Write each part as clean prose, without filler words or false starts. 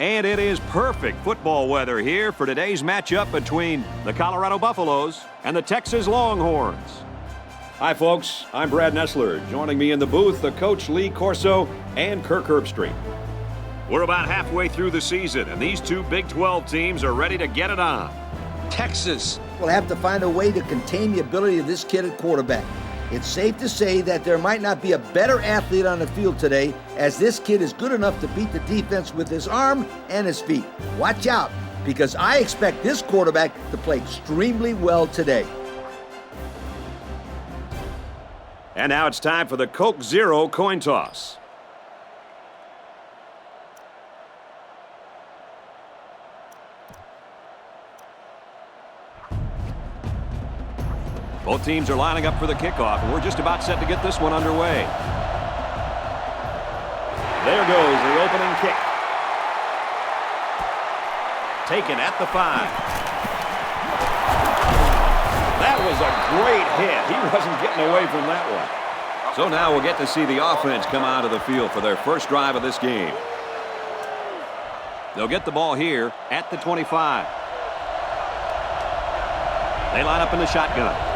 And it is perfect football weather here for today's matchup between the Colorado Buffaloes and the Texas Longhorns. Hi, folks. I'm Brad Nessler. Joining me in the booth, the coach Lee Corso and Kirk Herbstreit. We're about halfway through the season, and these two Big 12 teams are ready to get it on. Texas will have to find a way to contain the ability of this kid at quarterback. It's safe to say that there might not be a better athlete on the field today, as this kid is good enough to beat the defense with his arm and his feet. Watch out, because I expect this quarterback to play extremely well today. And now it's time for the Coke Zero coin toss. Both teams are lining up for the kickoff, and we're just about set to get this one underway. There goes the opening kick. Taken at the 5. That was a great hit. He wasn't getting away from that one. So now we'll get to see the offense come out of the field for their first drive of this game. They'll get the ball here at the 25. They line up in the shotgun.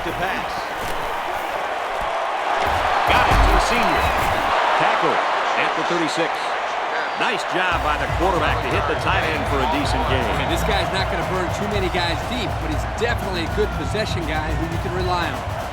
To pass. Got it to the senior. Tackle at the 36. Nice job by the quarterback to hit the tight end for a decent game. And this guy's not going to burn too many guys deep, but he's definitely a good possession guy who you can rely on.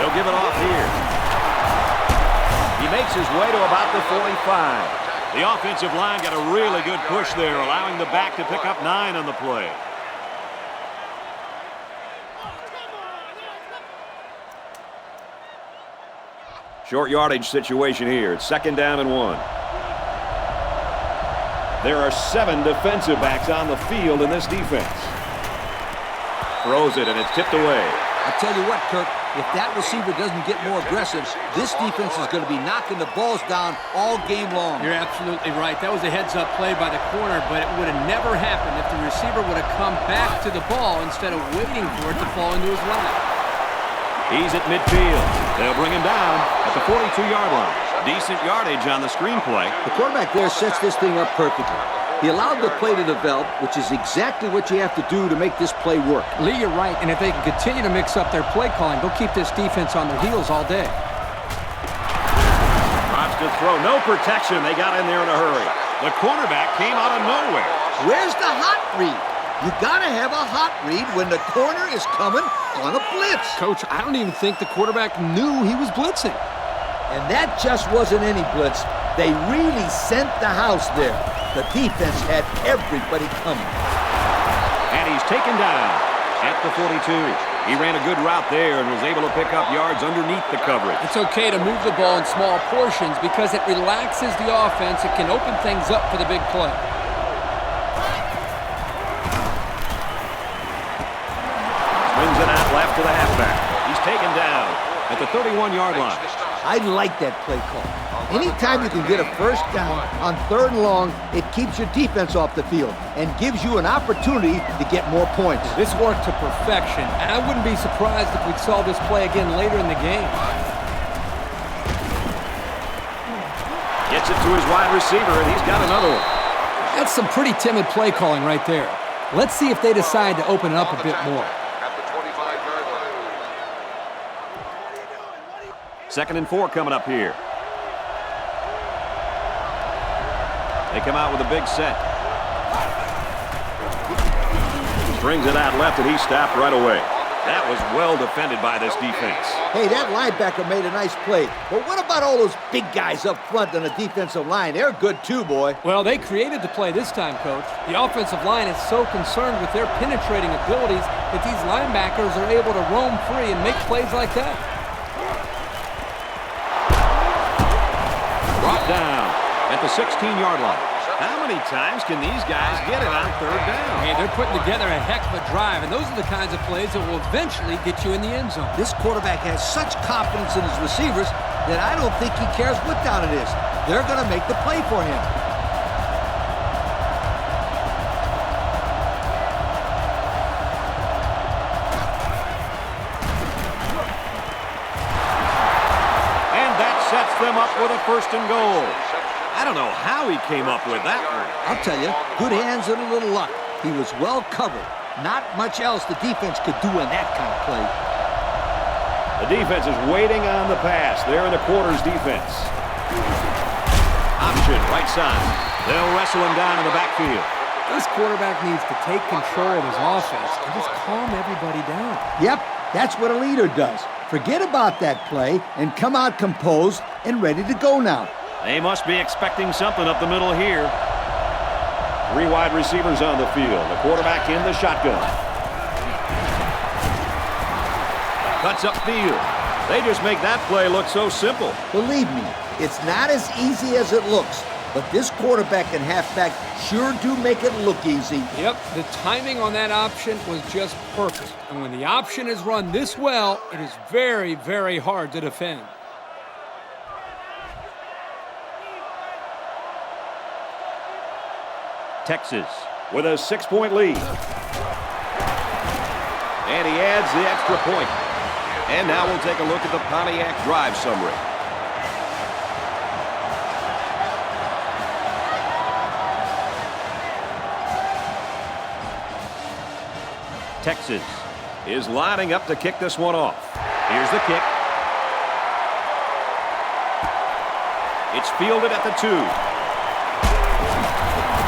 They'll give it off here. He makes his way to about the 45. The offensive line got a really good push there, allowing the back to pick up 9 on the play. Short yardage situation here. It's 2nd down and 1. There are 7 defensive backs on the field in this defense. Throws it, and it's tipped away. I tell you what, Kirk, if that receiver doesn't get more aggressive, this defense is going to be knocking the balls down all game long. You're absolutely right. That was a heads-up play by the corner, but it would have never happened if the receiver would have come back to the ball instead of waiting for it to fall into his lap. He's at midfield. They'll bring him down at the 42-yard line. Decent yardage on the screenplay. The quarterback there sets this thing up perfectly. He allowed the play to develop, which is exactly what you have to do to make this play work. Lee, you're right, and if they can continue to mix up their play calling, they'll keep this defense on their heels all day. Drops to throw. No protection. They got in there in a hurry. The cornerback came out of nowhere. Where's the hot read? You got to have a hot read when the corner is coming on a blitz. Coach, I don't even think the quarterback knew he was blitzing. And that just wasn't any blitz. They really sent the house there. The defense had everybody coming. And he's taken down at the 42. He ran a good route there and was able to pick up yards underneath the coverage. It's okay to move the ball in small portions because it relaxes the offense. It can open things up for the big play. Swings it out left to the halfback. He's taken down at the 31-yard line. I like that play call. Anytime you can get a first down on 3rd and long, it keeps your defense off the field and gives you an opportunity to get more points. This worked to perfection, and I wouldn't be surprised if we saw this play again later in the game. Gets it to his wide receiver, and he's got another one. That's some pretty timid play calling right there. Let's see if they decide to open it up a bit more. 2nd and 4 coming up here. They come out with a big set. Strings it out left, and he stopped right away. That was well defended by this defense. Hey, that linebacker made a nice play. But what about all those big guys up front on the defensive line? They're good too, boy. Well, they created the play this time, Coach. The offensive line is so concerned with their penetrating abilities that these linebackers are able to roam free and make plays like that. Brought down at the 16-yard line. How many times can these guys get it on third down? Hey, they're putting together a heck of a drive, and those are the kinds of plays that will eventually get you in the end zone. This quarterback has such confidence in his receivers that I don't think he cares what down it is. They're going to make the play for him. And that sets them up with a 1st and goal. I don't know how he came up with that one. I'll tell you, good hands and a little luck. He was well covered. Not much else the defense could do in that kind of play. The defense is waiting on the pass. They're in the quarters defense. Option, right side. They'll wrestle him down in the backfield. This quarterback needs to take control of his offense and just calm everybody down. Yep, that's what a leader does. Forget about that play and come out composed and ready to go now. They must be expecting something up the middle here. 3 wide receivers on the field. The quarterback in the shotgun. Cuts upfield. They just make that play look so simple. Believe me, it's not as easy as it looks. But this quarterback and halfback sure do make it look easy. Yep, the timing on that option was just perfect. And when the option is run this well, it is very, very hard to defend. Texas with a 6-point lead. And he adds the extra point. And now we'll take a look at the Pontiac drive summary. Texas is lining up to kick this one off. Here's the kick. It's fielded at the 2.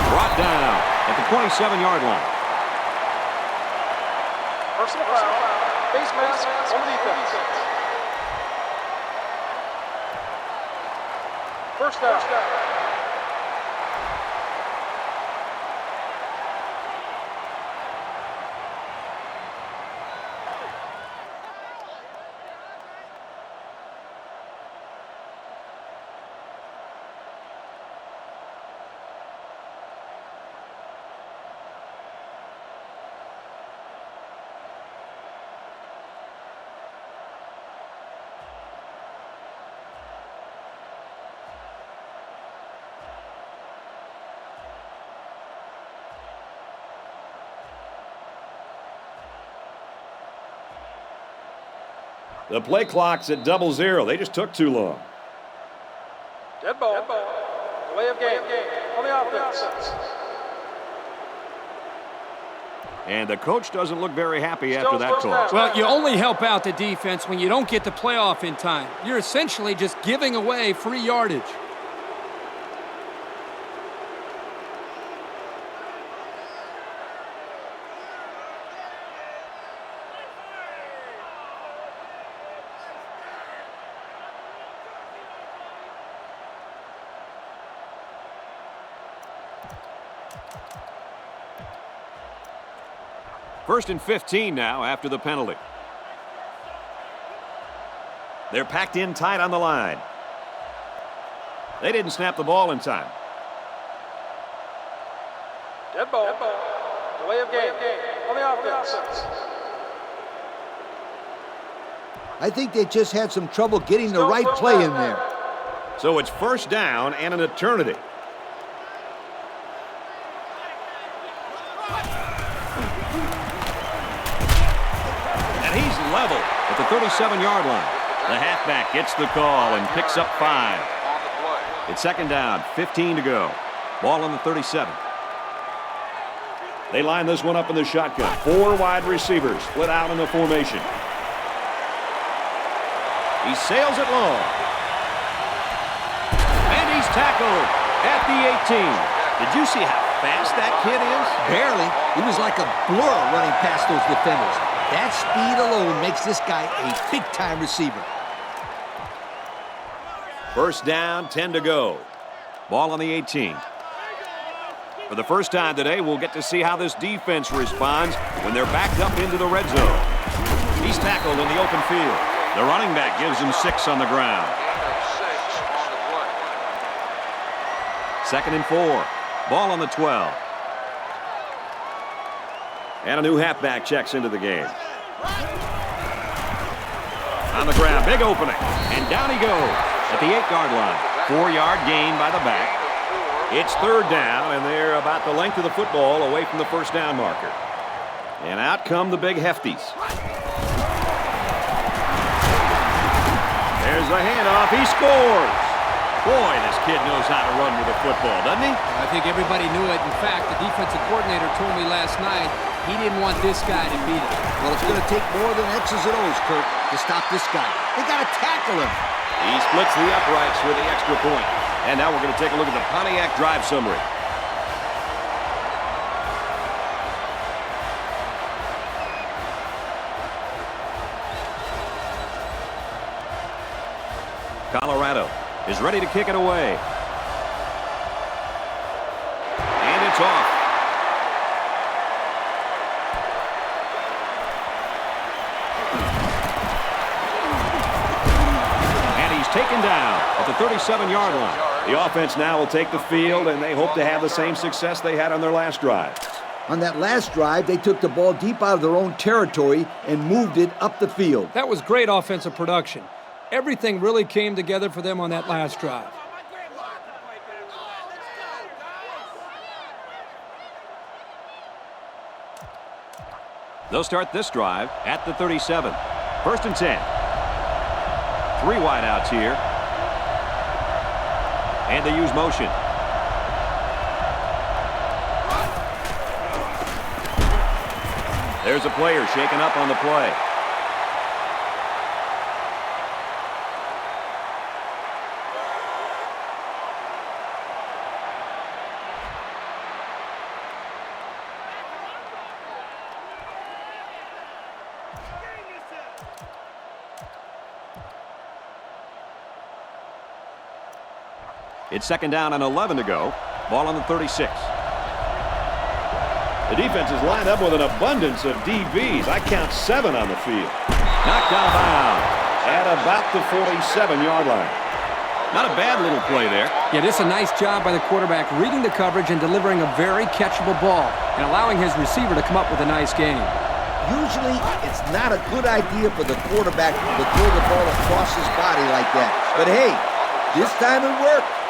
Brought down at the 27-yard line. Personal foul. Face mask on the defense. First down. The play clock's at 00. They just took too long. Dead ball. Delay of game. On the offense. And the coach doesn't look very happy after that call. Well, you only help out the defense when you don't get the playoff in time. You're essentially just giving away free yardage. First and 15 now after the penalty. They're packed in tight on the line. They didn't snap the ball in time. Dead ball. Delay of game. On the offense. I think they just had some trouble getting the right play in there. So it's first down and an eternity. And he's level at the 37-yard line. The halfback gets the call and picks up 5. It's second down, 15 to go. Ball on the 37. They line this one up in the shotgun. 4 wide receivers split out in the formation. He sails it long. And he's tackled at the 18. Did you see how fast that kid is? Barely. He was like a blur running past those defenders. That speed alone makes this guy a big-time receiver. First down, 10 to go. Ball on the 18. For the first time today, we'll get to see how this defense responds when they're backed up into the red zone. He's tackled in the open field. The running back gives him 6 on the ground. 2nd and 4. Ball on the 12. And a new halfback checks into the game. On the ground, big opening. And down he goes at the 8-yard line. 4-yard gain by the back. It's 3rd down, and they're about the length of the football away from the first down marker. And out come the big hefties. There's the handoff. He scores. Boy, this kid knows how to run with a football, doesn't he? I think everybody knew it. In fact, the defensive coordinator told me last night he didn't want this guy to beat him. Well, it's going to take more than X's and O's, Kurt, to stop this guy. They got to tackle him. He splits the uprights with the extra point. And now we're going to take a look at the Pontiac drive summary. Colorado is ready to kick it away. And it's off. And he's taken down at the 37-yard line. The offense now will take the field, and they hope to have the same success they had on their last drive. On that last drive, they took the ball deep out of their own territory and moved it up the field. That was great offensive production. Everything really came together for them on that last drive. They'll start this drive at the 37. 1st and 10. 3 wideouts here. And they use motion. There's a player shaken up on the play. It's 2nd down and 11 to go. Ball on the 36. The defense is lined up with an abundance of DBs. I count 7 on the field. Knocked out of bounds at about the 47-yard line. Not a bad little play there. Yeah, this is a nice job by the quarterback reading the coverage and delivering a very catchable ball and allowing his receiver to come up with a nice game. Usually, it's not a good idea for the quarterback to throw the ball across his body like that. But hey, this time it worked.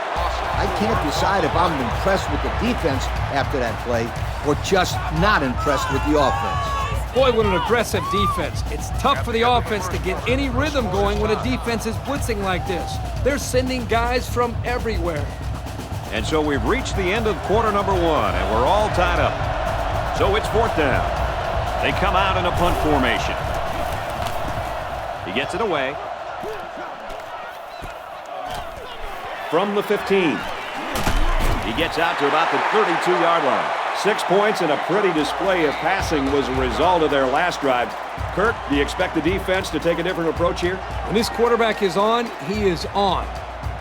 I can't decide if I'm impressed with the defense after that play or just not impressed with the offense. Boy, what an aggressive defense. It's tough for the offense to get any rhythm going when a defense is blitzing like this. They're sending guys from everywhere. And so we've reached the end of quarter number 1, and we're all tied up. So it's 4th down. They come out in a punt formation. He gets it away. From the 15. He gets out to about the 32-yard line. 6 points and a pretty display of passing was a result of their last drive. Kirk, do you expect the defense to take a different approach here? When this quarterback is on, he is on.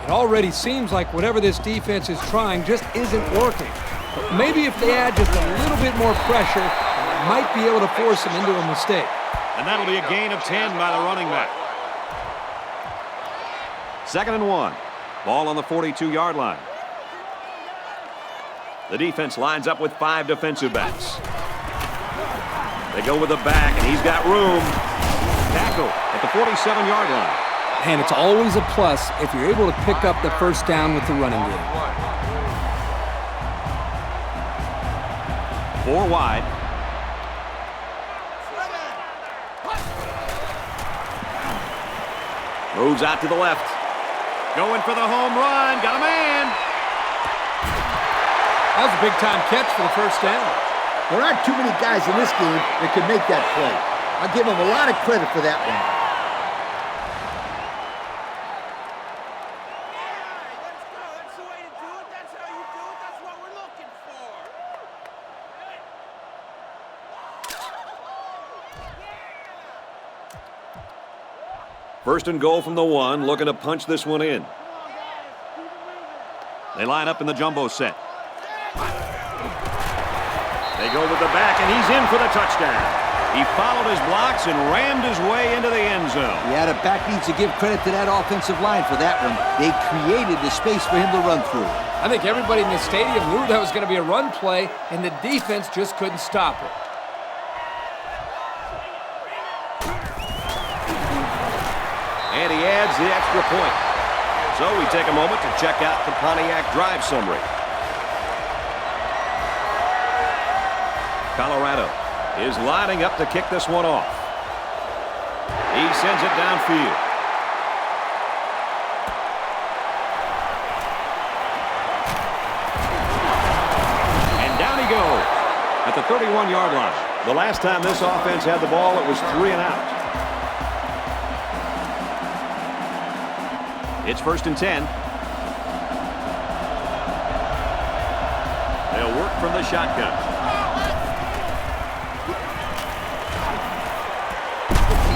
It already seems like whatever this defense is trying just isn't working. But maybe if they add just a little bit more pressure, they might be able to force him into a mistake. And that'll be a gain of 10 by the running back. 2nd and 1. Ball on the 42-yard line. The defense lines up with 5 defensive backs. They go with the back, and he's got room. Tackle at the 47-yard line. And it's always a plus if you're able to pick up the first down with the running game. 4 wide. Moves out to the left. Going for the home run. Got a man. That was a big-time catch for the first down. There aren't too many guys in this game that could make that play. I'll give them a lot of credit for that one. First and goal from the 1, looking to punch this one in. They line up in the jumbo set. They go with the back, and he's in for the touchdown. He followed his blocks and rammed his way into the end zone. Yeah, the back needs to give credit to that offensive line for that one. They created the space for him to run through. I think everybody in the stadium knew that was going to be a run play, and the defense just couldn't stop it. And he adds the extra point. So we take a moment to check out the Pontiac drive summary. Colorado is lining up to kick this one off. He sends it downfield. And down he goes at the 31-yard line. The last time this offense had the ball, it was 3 and out. It's 1st and 10. They'll work from the shotgun.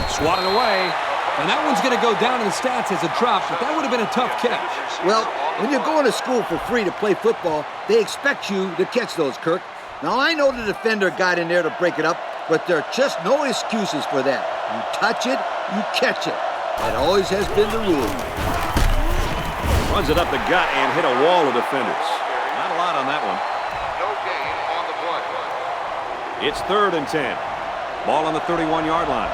Swatted away. And that one's going to go down in the stats as a drop, but that would have been a tough catch. Well, when you're going to school for free to play football, they expect you to catch those, Kirk. Now, I know the defender got in there to break it up, but there are just no excuses for that. You touch it, you catch it. That always has been the rule. Runs it up the gut and hit a wall of defenders. Not a lot on that one. No gain on the play. It's 3rd and 10. Ball on the 31-yard line.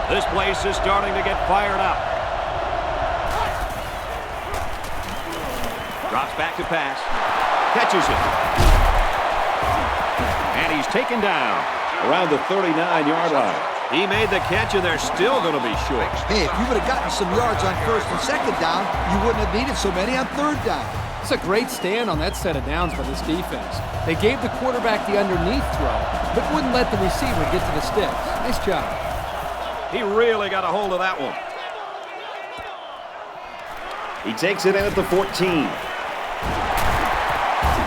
This place is starting to get fired up. Drops back to pass. Catches it. And he's taken down around the 39-yard line. He made the catch, and they're still going to be short. Hey, if you would have gotten some yards on 1st and 2nd down, you wouldn't have needed so many on 3rd down. It's a great stand on that set of downs by this defense. They gave the quarterback the underneath throw, but wouldn't let the receiver get to the sticks. Nice job. He really got a hold of that one. He takes it in at the 14.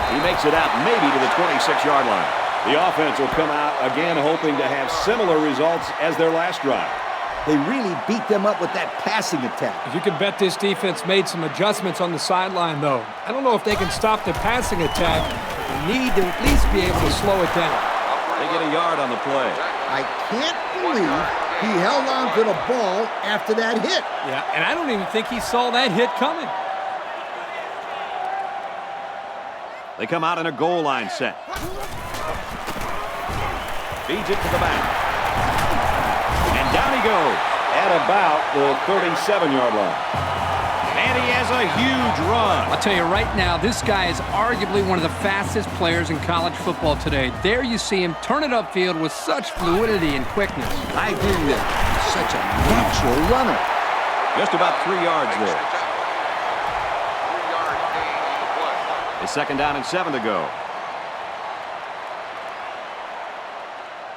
He makes it out maybe to the 26-yard line. The offense will come out again hoping to have similar results as their last drive. They really beat them up with that passing attack. You can bet this defense made some adjustments on the sideline, though. I don't know if they can stop the passing attack, but they need to at least be able to slow it down. They get a yard on the play. I can't believe he held on to the ball after that hit. Yeah, and I don't even think he saw that hit coming. They come out in a goal line set. Feeds it to the back. And down he goes at about the 37-yard line. And he has a huge run. I'll tell you right now, this guy is arguably one of the fastest players in college football today. There you see him turn it upfield with such fluidity and quickness. I agree with that. He's such a natural runner. Just about 3 yards there. 3-yard gain on the play. It's 2nd down and 7 to go.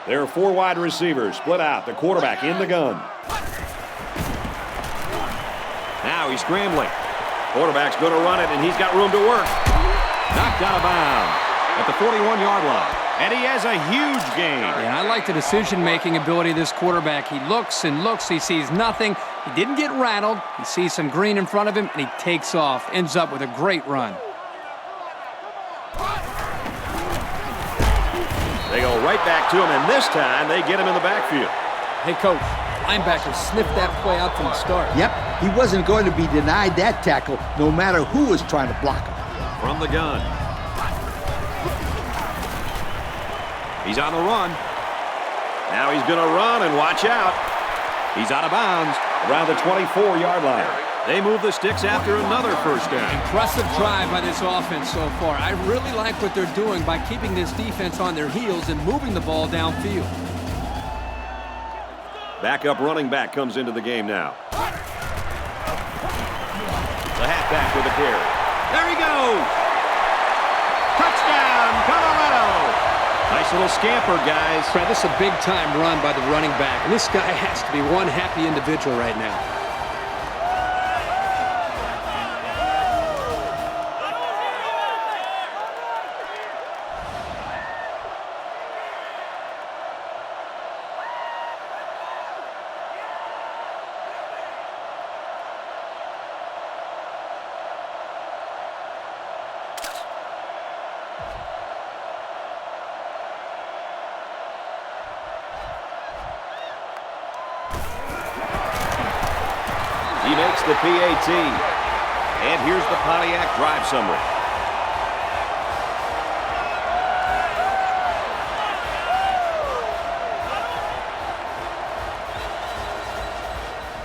There are 4 wide receivers split out. The quarterback in the gun. Now he's scrambling. Quarterback's going to run it, and he's got room to work. Knocked out of bounds at the 41-yard line. And he has a huge gain. Yeah, I like the decision-making ability of this quarterback. He looks and looks. He sees nothing. He didn't get rattled. He sees some green in front of him, and he takes off. Ends up with a great run. They go right back to him, and this time they get him in the backfield. Hey, Coach, linebacker sniffed that play out from the start. Yep, he wasn't going to be denied that tackle no matter who was trying to block him. From the gun. He's on the run. Now he's going to run, and watch out. He's out of bounds around the 24-yard line. They move the sticks after another first down. Impressive drive by this offense so far. I really like what they're doing by keeping this defense on their heels and moving the ball downfield. Backup running back comes into the game now. The halfback with the carry. There he goes! Touchdown, Colorado! Nice little scamper, guys. Brad, this is a big-time run by the running back, and this guy has to be one happy individual right now. the PAT. And here's the Pontiac drive summary.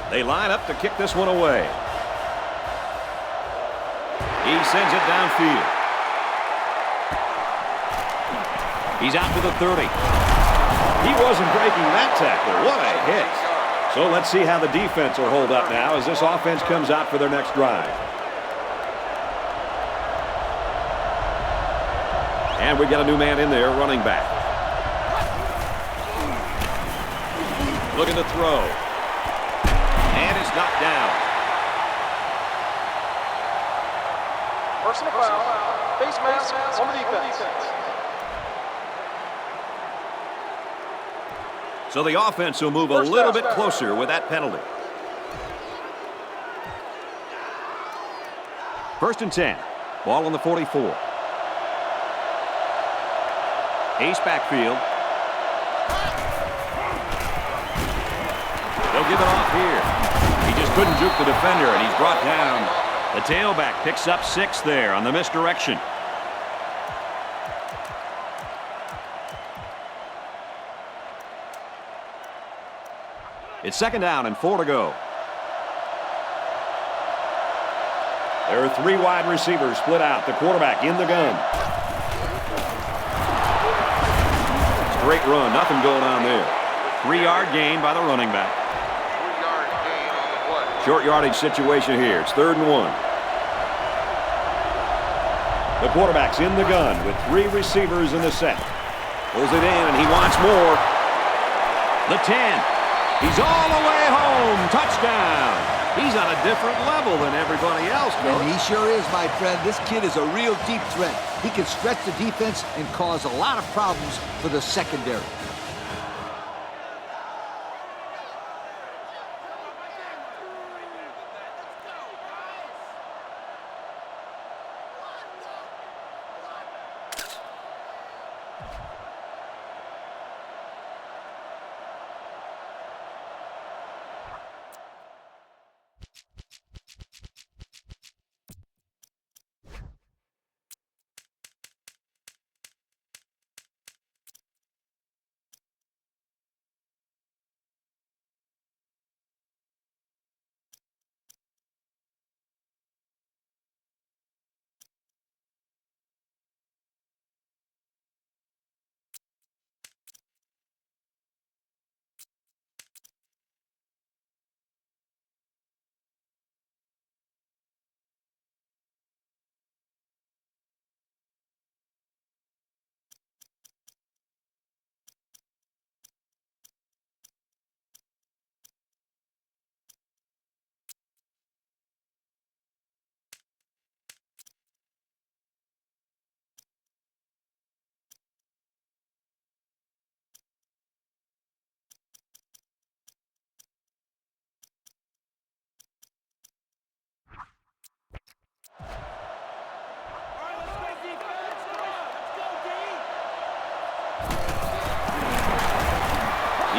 They line up to kick this one away. He sends it downfield. He's out to the 30. He wasn't breaking that tackle. What a hit. So let's see how the defense will hold up now as this offense comes out for their next drive. And we got a new man in there, running back. Looking to throw. And it's knocked down. Personal foul. Face mask on the defense. So the offense will move a little bit closer with that penalty. 1st and 10. Ball on the 44. Ace backfield. They'll give it off here. He just couldn't juke the defender, and he's brought down. The tailback picks up 6 there on the misdirection. It's 2nd down and 4 to go. There are 3 wide receivers split out. The quarterback in the gun. Straight run, nothing going on there. 3-yard gain by the running back. 3-yard gain on the play. Short yardage situation here. It's 3rd and 1. The quarterback's in the gun with 3 receivers in the set. Pulls it in, and he wants more. The 10. He's all the way home. Touchdown. He's on a different level than everybody else, Coach. And he sure is, my friend. This kid is a real deep threat. He can stretch the defense and cause a lot of problems for the secondary.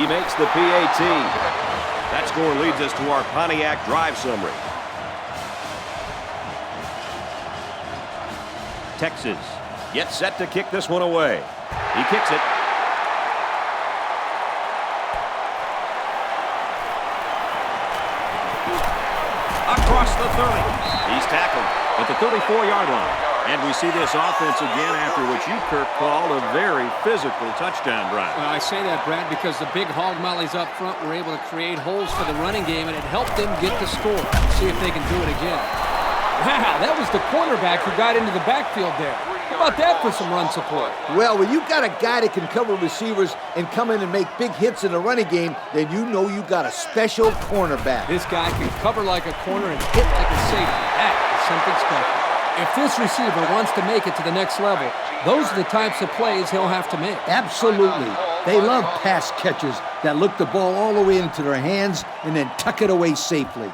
He makes the PAT. That score leads us to our Pontiac drive summary. Texas gets set to kick this one away. He kicks it. Across the 30. He's tackled at the 34-yard line. And we see this offense again after what you, Kirk, called a very physical touchdown drive. Well, I say that, Brad, because the big hog mollies up front were able to create holes for the running game, and it helped them get the score. See if they can do it again. Wow, that was the cornerback who got into the backfield there. How about that for some run support? Well, when you've got a guy that can cover receivers and come in and make big hits in the running game, then you know you got a special cornerback. This guy can cover like a corner and hit like a safety. That is something special. If this receiver wants to make it to the next level, those are the types of plays he'll have to make. Absolutely. They love pass catchers that look the ball all the way into their hands and then tuck it away safely.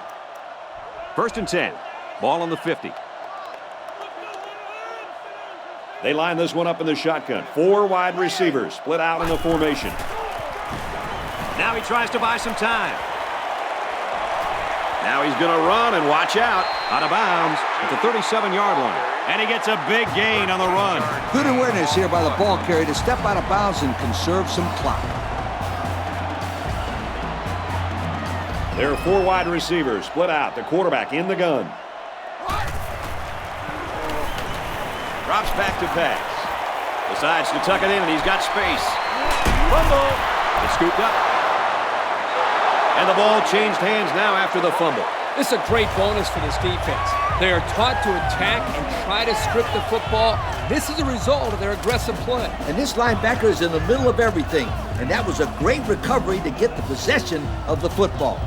1st and 10. Ball on the 50. They line this one up in the shotgun. 4 wide receivers split out in the formation. Now he tries to buy some time. Now he's going to run and watch out. Out of bounds at the 37-yard line. And he gets a big gain on the run. Good awareness here by the ball carrier to step out of bounds and conserve some clock. There are 4 wide receivers split out. The quarterback in the gun. Drops back to pass. Decides to tuck it in, and he's got space. Fumble. It's scooped up. And the ball changed hands now after the fumble. This is a great bonus for this defense. They are taught to attack and try to strip the football. This is a result of their aggressive play. And this linebacker is in the middle of everything. And that was a great recovery to get the possession of the football.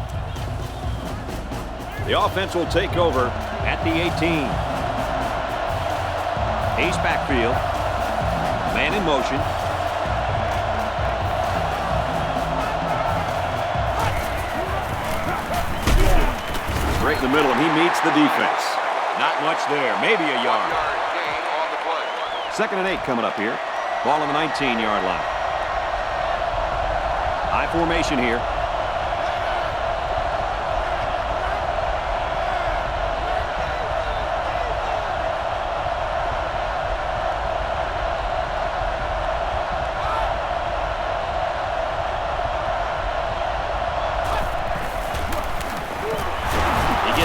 The offense will take over at the 18. Ace backfield. Man in motion. Right in the middle, and he meets the defense. Not much there, maybe a yard. Gain on the play. 2nd and 8 coming up here. Ball on the 19-yard line. High formation here.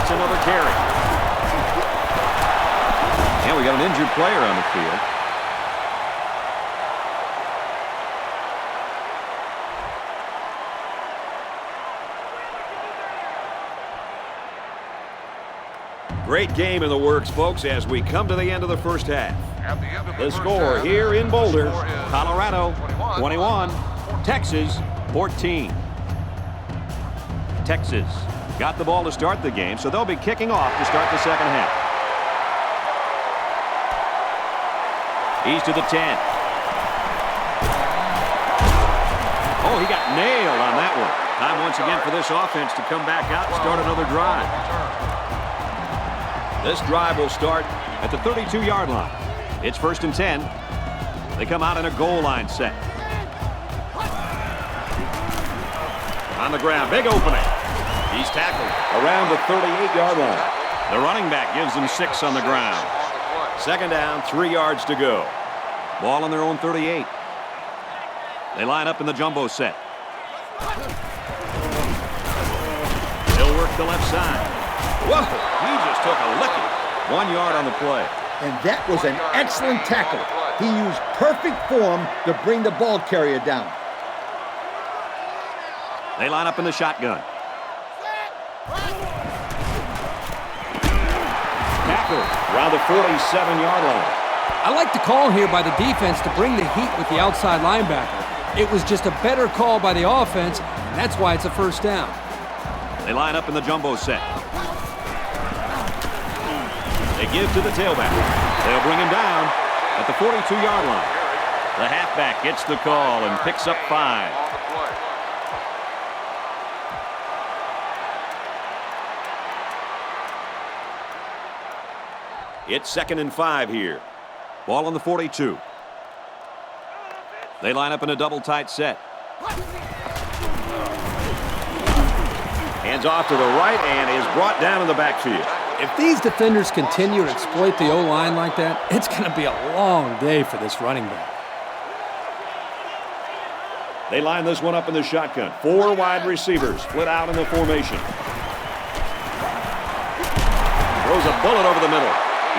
Another carry. And we got an injured player on the field. Great game in the works, folks, as we come to the end of the first half. At the end of The first score half, here in Boulder, the score is Colorado 21, Texas 14. Texas got the ball to start the game, so they'll be kicking off to start the second half. He's to the 10. Oh, he got nailed on that one. Time once again for this offense to come back out and start another drive. This drive will start at the 32-yard line. It's 1st and 10. They come out in a goal line set. On the ground, big opening. He's tackled around the 38-yard line. The running back gives them 6 on the ground. 2nd down, 3 yards to go. Ball on their own 38. They line up in the jumbo set. They'll work the left side. Whoa, he just took a licking. 1 yard on the play. And that was an excellent tackle. He used perfect form to bring the ball carrier down. They line up in the shotgun. Tackle around the 47-yard line. I like the call here by the defense to bring the heat with the outside linebacker. It was just a better call by the offense, and that's why it's a 1st down. They line up in the jumbo set. They give to the tailback. They'll bring him down at the 42-yard line. The halfback gets the call and picks up 5. on the play. It's 2nd and 5 here. Ball on the 42. They line up in a double tight set. Hands off to the right and is brought down in the backfield. If these defenders continue to exploit the O-line like that, it's going to be a long day for this running back. They line this one up in the shotgun. 4 wide receivers split out in the formation. Throws a bullet over the middle.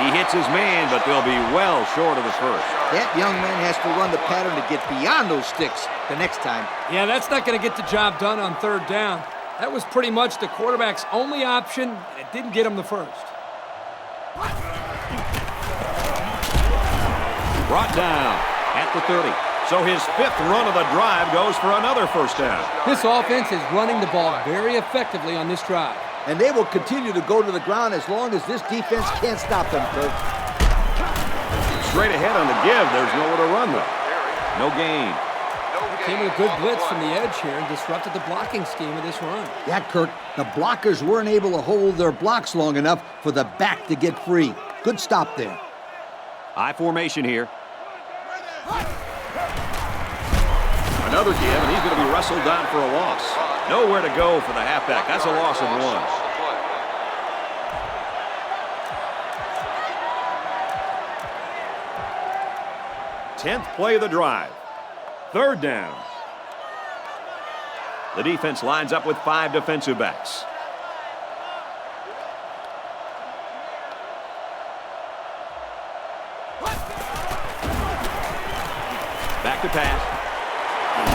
He hits his man, but they'll be well short of the first. That young man has to run the pattern to get beyond those sticks the next time. Yeah, that's not going to get the job done on 3rd down. That was pretty much the quarterback's only option, and it didn't get him the first. Brought down at the 30. So his 5th run of the drive goes for another 1st down. This offense is running the ball very effectively on this drive. And they will continue to go to the ground as long as this defense can't stop them, Kirk. Straight ahead on the give. There's nowhere to run, though. No gain. Came with a good blitz from the edge here and disrupted the blocking scheme of this run. Yeah, Kirk, the blockers weren't able to hold their blocks long enough for the back to get free. Good stop there. High formation here. Another give, and he's going to be wrestled down for a loss. Nowhere to go for the halfback. That's a loss of 1. 10th play of the drive. Third down. The defense lines up with 5 defensive backs. Back to pass.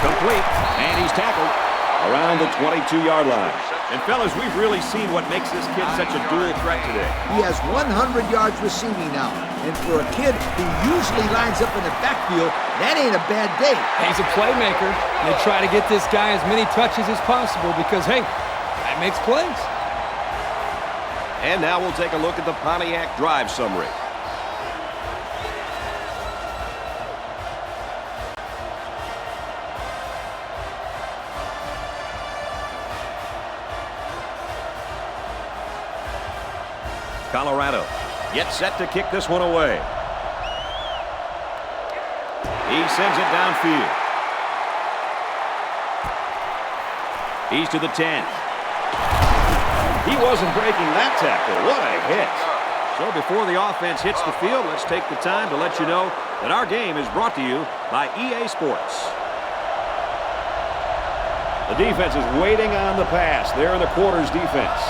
Complete. And he's tackled around the 22-yard line. And fellas, we've really seen what makes this kid such a dual threat today. He has 100 yards receiving now. And for a kid who usually lines up in the backfield, that ain't a bad day. He's a playmaker. They try to get this guy as many touches as possible because, hey, that makes plays. And now we'll take a look at the Pontiac drive summary. Colorado gets set to kick this one away. He sends it downfield. He's to the 10. He wasn't breaking that tackle. What a hit. So before the offense hits the field, let's take the time to let you know that our game is brought to you by EA Sports. The defense is waiting on the pass. They're in the quarters defense.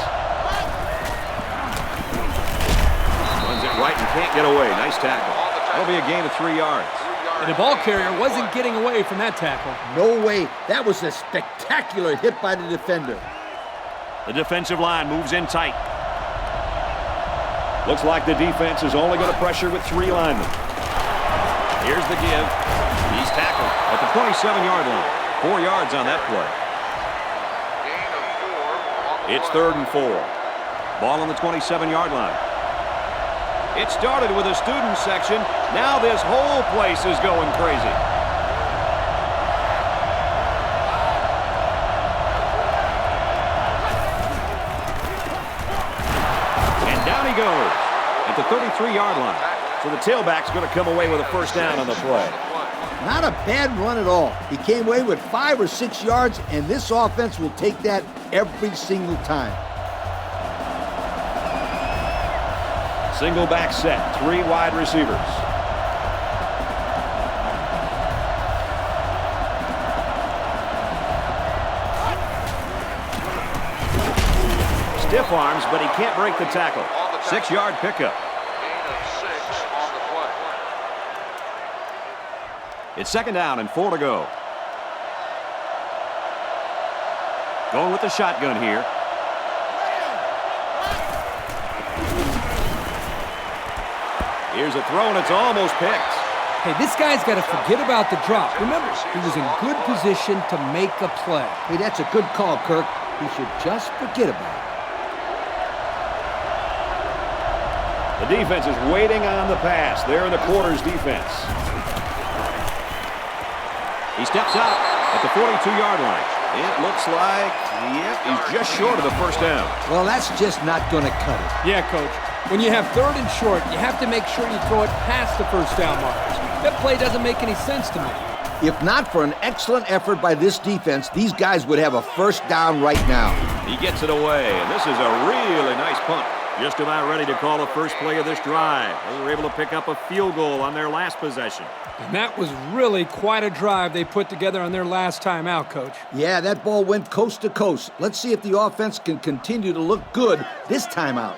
Right and can't get away. Nice tackle. That'll be a gain of 3 yards. And the ball carrier wasn't getting away from that tackle. No way. That was a spectacular hit by the defender. The defensive line moves in tight. Looks like the defense is only going to pressure with 3 linemen. Here's the give. He's tackled at the 27-yard line. 4 yards on that play. It's 3rd and 4. Ball on the 27-yard line. It started with a student section. Now this whole place is going crazy. And down he goes at the 33-yard line. So the tailback's going to come away with a first down on the play. Not a bad run at all. He came away with 5 or 6 yards, and this offense will take that every single time. Single back set, 3 wide receivers. Stiff arms, but he can't break the tackle. 6-yard pickup. Gain of 6 on the play. It's 2nd down and 4 to go. Going with the shotgun here. Here's a throw, and it's almost picked. Hey, this guy's got to forget about the drop. Remember, he was in good position to make a play. Hey, that's a good call, Kirk. He should just forget about it. The defense is waiting on the pass. They're in the quarters defense. He steps out at the 42-yard line. It looks like, yep, he's just short of the first down. Well, that's just not going to cut it. Yeah, Coach. When you have 3rd and short, you have to make sure you throw it past the first down markers. That play doesn't make any sense to me. If not for an excellent effort by this defense, these guys would have a first down right now. He gets it away, and this is a really nice punt. Just about ready to call the first play of this drive. They were able to pick up a field goal on their last possession. And that was really quite a drive they put together on their last time out, Coach. Yeah, that ball went coast to coast. Let's see if the offense can continue to look good this time out.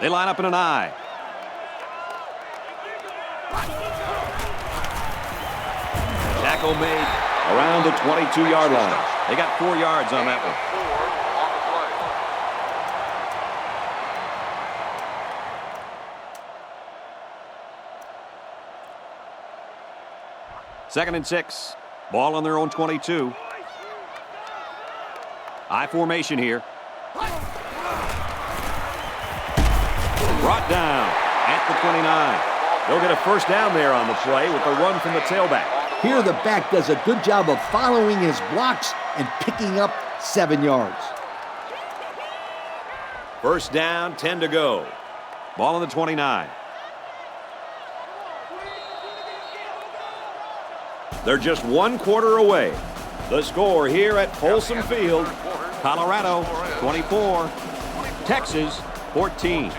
They line up in an I. Tackle made around the 22-yard line. They got 4 yards on that one. 4 on the play. 2nd and 6. Ball on their own 22. I formation here. Brought down at the 29. They'll get a first down there on the play with the run from the tailback. Here the back does a good job of following his blocks and picking up 7 yards. First down, 10 to go. Ball on the 29. They're just 1 quarter away. The score here at Folsom Field, Colorado 24, Texas 14.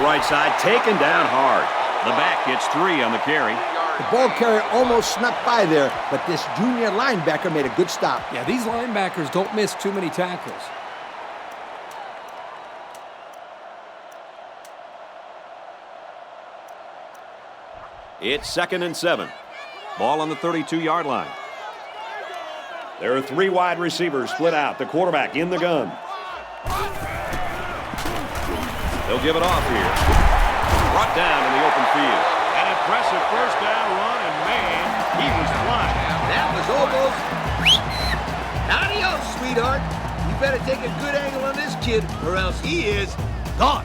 right side, taken down hard. The back gets 3 on the carry. The ball carrier almost snuck by there, but this junior linebacker made a good stop. Yeah, these linebackers don't miss too many tackles. It's 2nd and 7. Ball on the 32-yard line. There are 3 wide receivers split out. The quarterback in the gun. They'll give it off here. Brought down in the open field. An impressive first down run, and man, he was flying. That was almost. Adios, sweetheart. You better take a good angle on this kid, or else he is gone.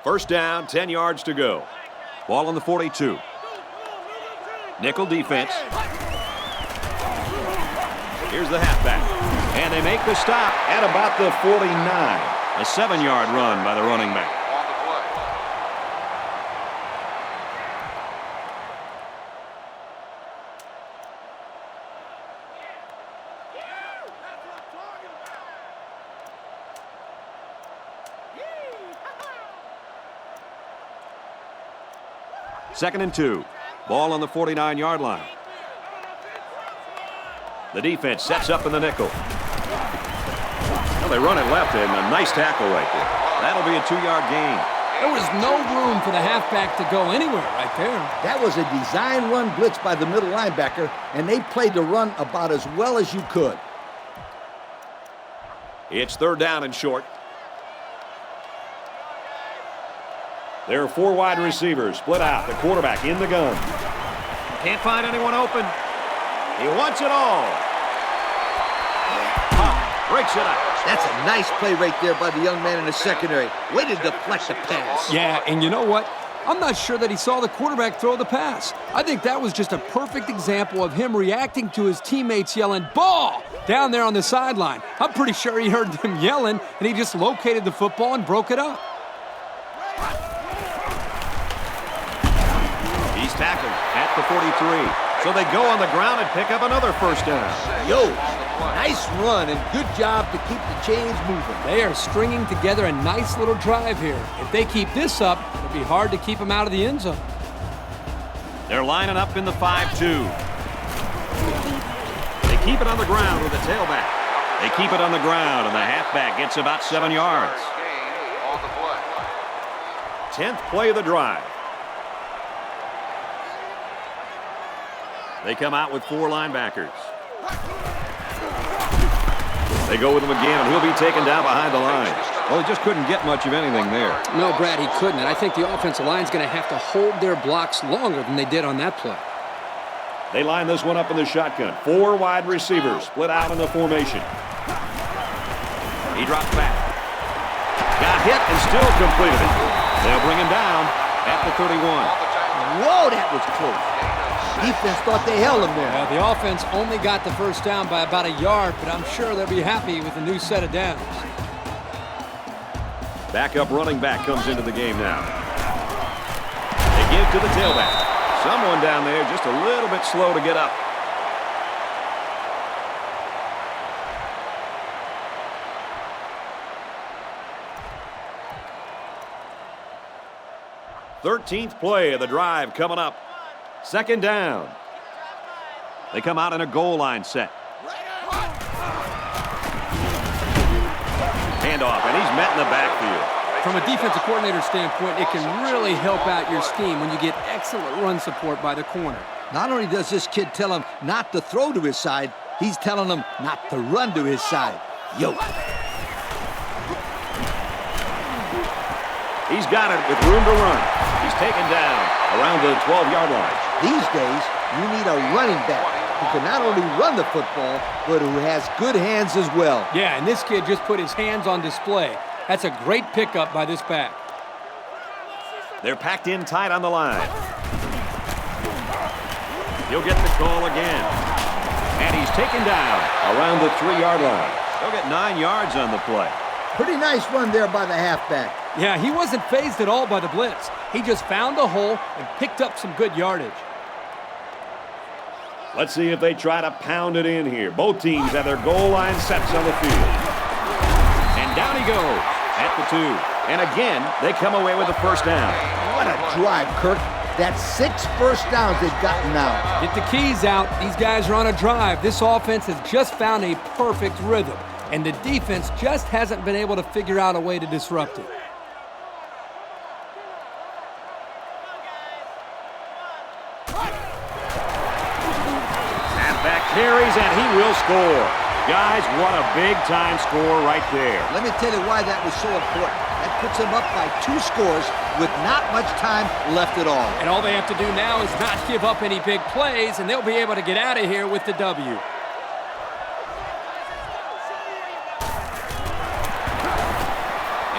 First down, 10 yards to go. Ball on the 42. Nickel defense. Here's the halfback. And they make the stop at about the 49. A 7-yard run by the running back. On the play. Second and 2. Ball on the 49-yard line. The defense sets up in the nickel. Well, they run it left, and a nice tackle right there. That'll be a 2-yard gain. There was no room for the halfback to go anywhere right there. That was a design run blitz by the middle linebacker, and they played the run about as well as you could. It's 3rd down and short. There are 4 wide receivers split out. The quarterback in the gun. Can't find anyone open. He wants it all. Pop breaks it up. That's a nice play right there by the young man in the secondary. Way to deflect the pass. Yeah, and you know what? I'm not sure that he saw the quarterback throw the pass. I think that was just a perfect example of him reacting to his teammates yelling, "Ball!" down there on the sideline. I'm pretty sure he heard them yelling, and he just located the football and broke it up. He's tackled at the 43. So they go on the ground and pick up another first down. Yo, nice run and good job to keep the chains moving. They are stringing together a nice little drive here. If they keep this up, it'll be hard to keep them out of the end zone. They're lining up in the 5-2. They keep it on the ground with the tailback. They keep it on the ground, and the halfback gets about 7 yards. Gain on the play. 10th play of the drive. They come out with 4 linebackers. They go with him again, and he'll be taken down behind the line. Well, he just couldn't get much of anything there. No, Brad, he couldn't. And I think the offensive line's going to have to hold their blocks longer than they did on that play. They line this one up in the shotgun. 4 wide receivers split out in the formation. He drops back. Got hit and still completed it. They'll bring him down at the 31. Whoa, that was close. Defense thought they held him there. The offense only got the first down by about a yard, but I'm sure they'll be happy with a new set of downs. Backup running back comes into the game now. They give to the tailback. Someone down there just a little bit slow to get up. Thirteenth play of the drive coming up. 2nd down. They come out in a goal line set. Handoff, and he's met in the backfield. From a defensive coordinator standpoint, it can really help out your scheme when you get excellent run support by the corner. Not only does this kid tell him not to throw to his side, he's telling him not to run to his side. Yo. He's got it with room to run. He's taken down around the 12-yard line. These days, you need a running back who can not only run the football, but who has good hands as well. Yeah, and this kid just put his hands on display. That's a great pickup by this back. They're packed in tight on the line. He'll get the call again. And he's taken down around the 3-yard line. They'll get 9 yards on the play. Pretty nice run there by the halfback. Yeah, he wasn't fazed at all by the blitz. He just found a hole and picked up some good yardage. Let's see if they try to pound it in here. Both teams have their goal line sets on the field. And down he goes at the 2. And again, they come away with a first down. What a drive, Kirk. That's 6 first downs they've gotten now. Get the keys out. These guys are on a drive. This offense has just found a perfect rhythm, and the defense just hasn't been able to figure out a way to disrupt it. Halfback carries, and he will score. Guys, what a big-time score right there. Let me tell you why that was so important. That puts them up by 2 scores with not much time left at all. And all they have to do now is not give up any big plays, and they'll be able to get out of here with the W.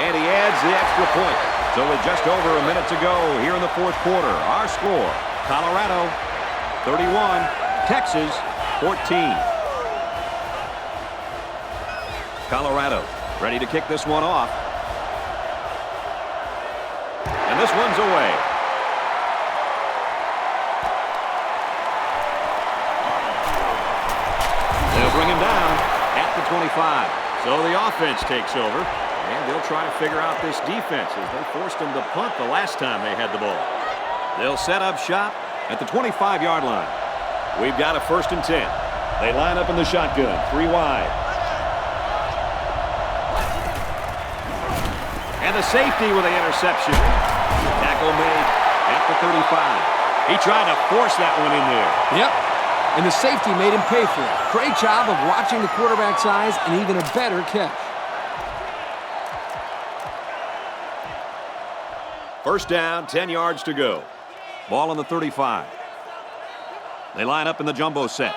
And he adds the extra point. So with just over a minute to go here in the 4th quarter, our score, Colorado 31, Texas 14. Colorado ready to kick this one off. And this one's away. They'll bring him down at the 25. So the offense takes over, and they'll try to figure out this defense as they forced them to punt the last time they had the ball. They'll set up shop at the 25-yard line. We've got a 1st and 10. They line up in the shotgun, 3 wide. And the safety with the interception. Tackle made at the 35. He tried to force that one in there. Yep. And the safety made him pay for it. Great job of watching the quarterback's eyes and even a better catch. 1st down, 10 yards to go. Ball on the 35. They line up in the jumbo set.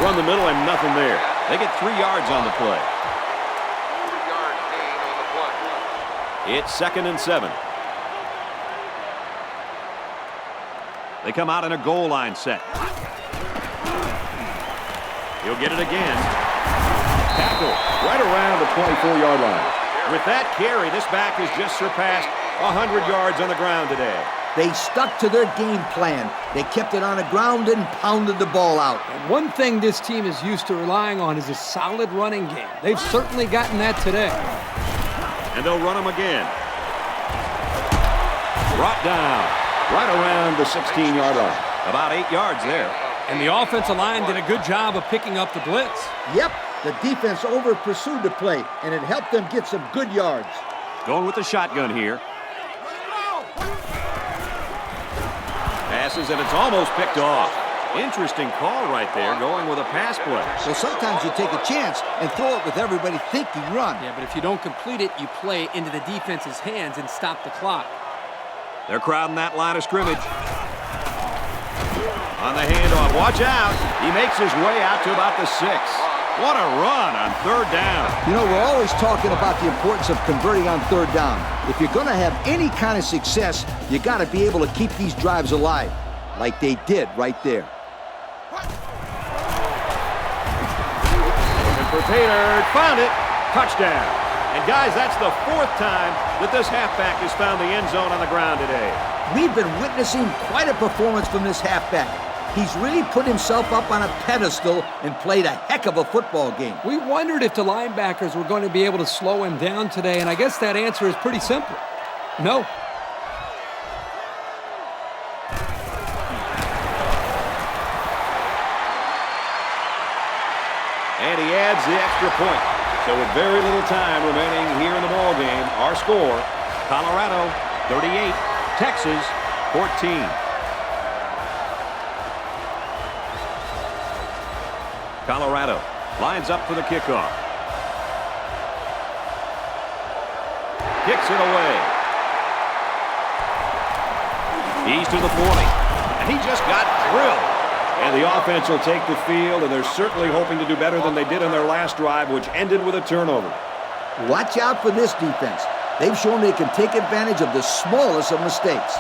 Run the middle and nothing there. They get 3 yards on the play. 3-yard gain on the play. It's 2nd and 7. They come out in a goal line set. He'll get it again. Tackle right around the 24-yard line. With that carry, this back has just surpassed 100 yards on the ground today. They stuck to their game plan. They kept it on the ground and pounded the ball out. One thing this team is used to relying on is a solid running game. They've certainly gotten that today. And they'll run him again. Brought down right around the 16-yard line. About 8 yards there. And the offensive line did a good job of picking up the blitz. Yep, the defense over-pursued the play, and it helped them get some good yards. Going with the shotgun here. Passes, and it's almost picked off. Interesting call right there, going with a pass play. So sometimes you take a chance and throw it with everybody thinking run. Yeah, but if you don't complete it, you play into the defense's hands and stop the clock. They're crowding that line of scrimmage. On the handoff, watch out. He makes his way out to about the 6. What a run on 3rd down. You know, we're always talking about the importance of converting on 3rd down. If you're going to have any kind of success, you got to be able to keep these drives alive, like they did right there. Looking for Taylor, found it, touchdown. And guys, that's the 4th time that this halfback has found the end zone on the ground today. We've been witnessing quite a performance from this halfback. He's really put himself up on a pedestal and played a heck of a football game. We wondered if the linebackers were going to be able to slow him down today, and I guess that answer is pretty simple. No. And he adds the extra point. So with very little time remaining here in the ball game, our score, Colorado 38, Texas 14. Colorado lines up for the kickoff. Kicks it away. He's to the 40. And he just got drilled. And the offense will take the field, and they're certainly hoping to do better than they did on their last drive, which ended with a turnover. Watch out for this defense. They've shown they can take advantage of the smallest of mistakes.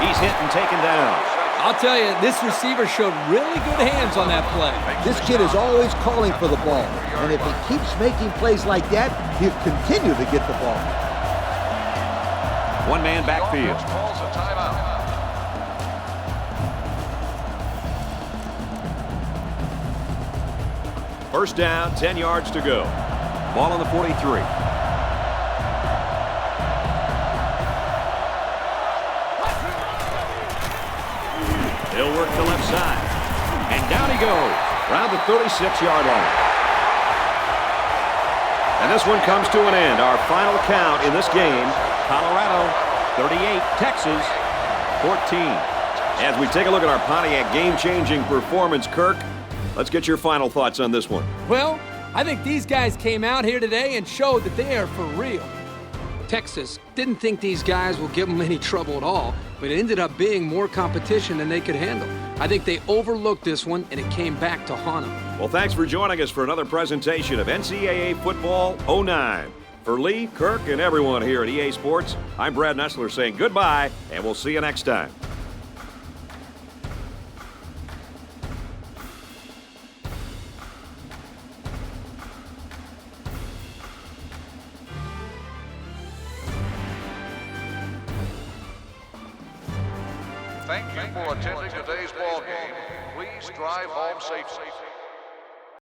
He's hit and taken down. I'll tell you, this receiver showed really good hands on that play. This kid is always calling for the ball, and if he keeps making plays like that, he'll continue to get the ball. One man backfield. Calls a timeout. First down, 10 yards to go. Ball on the 43. He'll work the left side. And down he goes, around the 36-yard line. And this one comes to an end. Our final count in this game, Colorado 38, Texas 14. As we take a look at our Pontiac game-changing performance, Kirk, let's get your final thoughts on this one. Well, I think these guys came out here today and showed that they are for real. Texas didn't think these guys will give them any trouble at all, but it ended up being more competition than they could handle. I think they overlooked this one, and it came back to haunt them. Well, thanks for joining us for another presentation of NCAA Football 09. For Lee, Kirk, and everyone here at EA Sports, I'm Brad Nessler saying goodbye, and we'll see you next time. Thank you for attending today's ball game. Please drive home safely.